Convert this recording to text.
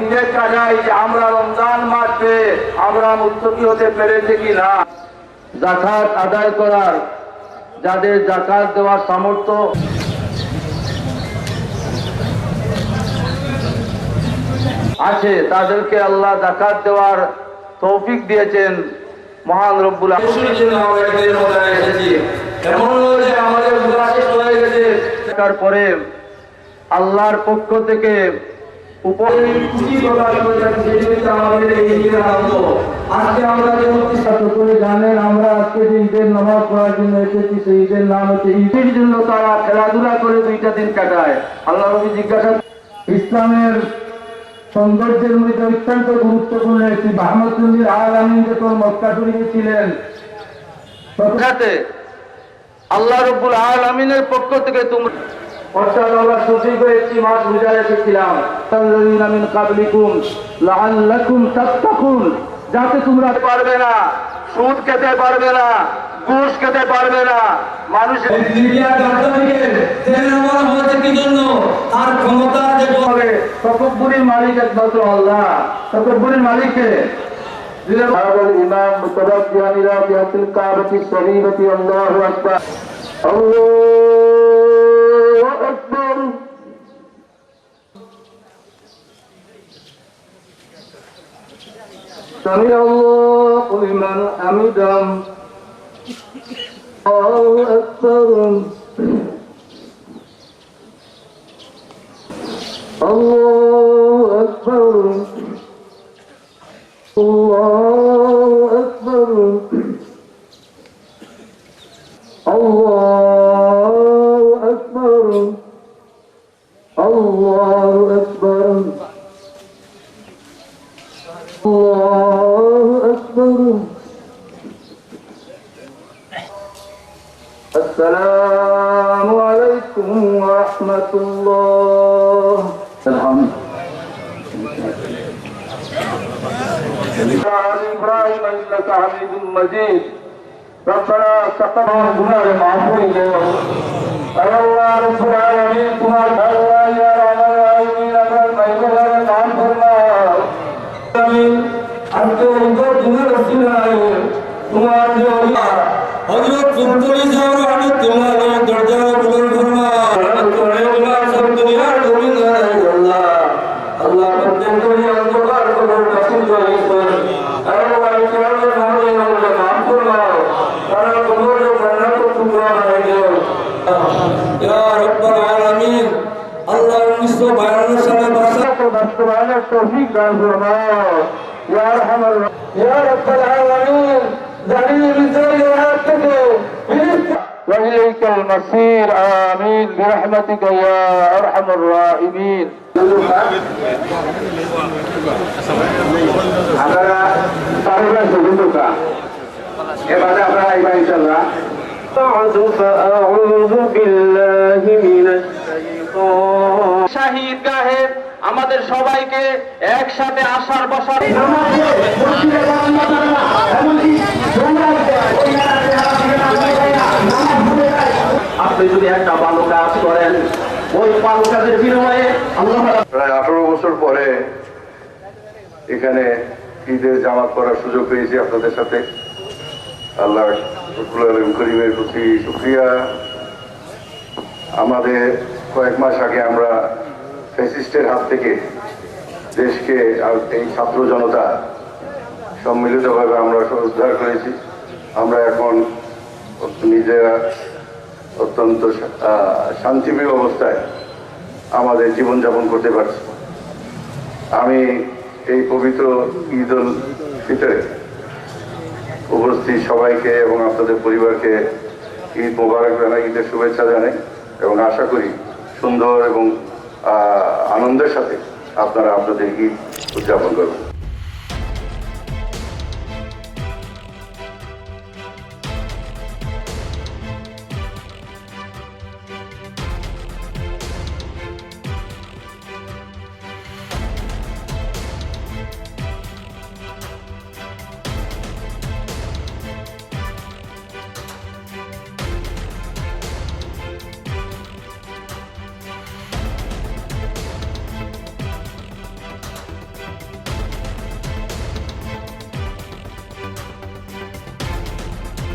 নিজের কাজাই যে আমরা রমজান মাসে আমরা মুত্তাকি হতে পেরেছি কি না। যাকাত আদায় করার, যাদের যাকাত দেওয়ার সামর্থ্য আছে তাদেরকে আল্লাহ যাকাত দেওয়ার তৌফিক দিয়েছেন। মহান রব্বুল পরে আল্লাহর পক্ষ থেকে জানেন আমরা আজকে যে ঈদের নামাজ পড়ার জন্য এসেছি, সেই ঈদের নাম হচ্ছে ঈদের জন্য তারা খেলাধুলা করে 2টা দিন কাটায়। আল্লাহ নবী জিজ্ঞাসা, ইসলামের সৌন্দর্যের মধ্যে অত্যন্ত গুরুত্বপূর্ণ একটি বাহমতুল্লিল আলামিন যে তোর মক্কা শরীফে ছিলেন, আল্লাহ রাব্বুল আলামিনের পক্ষ থেকে তোমরা অর্থাৎ আমরা সঠিক একটি মাস বুঝা রেখেছিলাম, তাল্লাযীনা মিন কাবলিকুম লাআল্লাকুম তাত্তাকুন, যাতে তোমরা পারবে না, সুদ খেতে পারবে না, ঘুষ খেতে পারবে না। মানুষের মিডিয়া গাদ্দারিকে জেলে নেওয়া হয়েছে কি জন্য? তার ক্ষমতা যে হবে তকব্বুরের মালিক একমাত্র আল্লাহ। তকব্বুরের মালিককে ইমাম মুতাওয়াক্কিয়ানিরা বিআতিল কাবাতি শরীফতি আল্লাহু আকবার আল্লাহু আকবার। সামি আল্লাহু লিমান হামিদাহ আল্লাহু আকবার আল্লাহু আকবার আল্লাহু আকবার আল্লাহু আকবার আল্লাহু আকবার আল্লাহু আকবার। আসসালামু আলাইকুম ওয়া রাহমাতুল্লাহ। إبراهيم إنك حميد مجيد ربنا تقبل منا ومعفو يا الله رب العالمين تمہارا اللہ یا رحمان الرحیم اگر مہمان نام فرما آمین ہم تو ان کو دنیا رسول آئے تمہارا جو حضرت سلطانی صاحب رحمت اللہ علیہ درجہ بلند فرما تمہارے اللہ سب دنیا زمین ہے اللہ اللہ بندے کو یہ اندوار کو رسول ہے तौफीक दान फरमाओ या रहमान या रब्बल आलमीन ज़लील ज़िल्लत وإليك المصير آمين برحمتك يا أرحم الراحمين। আপনারা তাহলে সুযোগটা এবারে আমরা আইবা ইনশাআল্লাহ। فأعوذ بالله من الشيطان শাহিদ গাহে আমাদের সবাইকে একসাথে আসার বসার আপনি যদি একটা ভালো কাজ করেন ওই ভালো কাজের বিনিময়ে আল্লাহ প্রায় 18 বছর পরে এখানে ঈদের জামাত করার সুযোগ পেয়েছি আপনাদের সাথে। আল্লাহ করিমের প্রতি শুকরিয়া। আমাদের কয়েক মাস আগে আমরা ফ্যাসিস্টের হাত থেকে দেশকে এই ছাত্র জনতা সম্মিলিতভাবে আমরা উদ্ধার করেছি। আমরা এখন নিজেরা অত্যন্ত শান্তিপ্রিয় অবস্থায় আমাদের জীবনযাপন করতে পারছি। আমি এই পবিত্র ঈদ উল ফিতরে উপস্থিত সবাইকে এবং আপনাদের পরিবারকে ঈদ মোবারক জানাই, ঈদের শুভেচ্ছা জানাই এবং আশা করি সুন্দর এবং আনন্দের সাথে আপনারা আপনাদের ঈদ উদযাপন করবেন।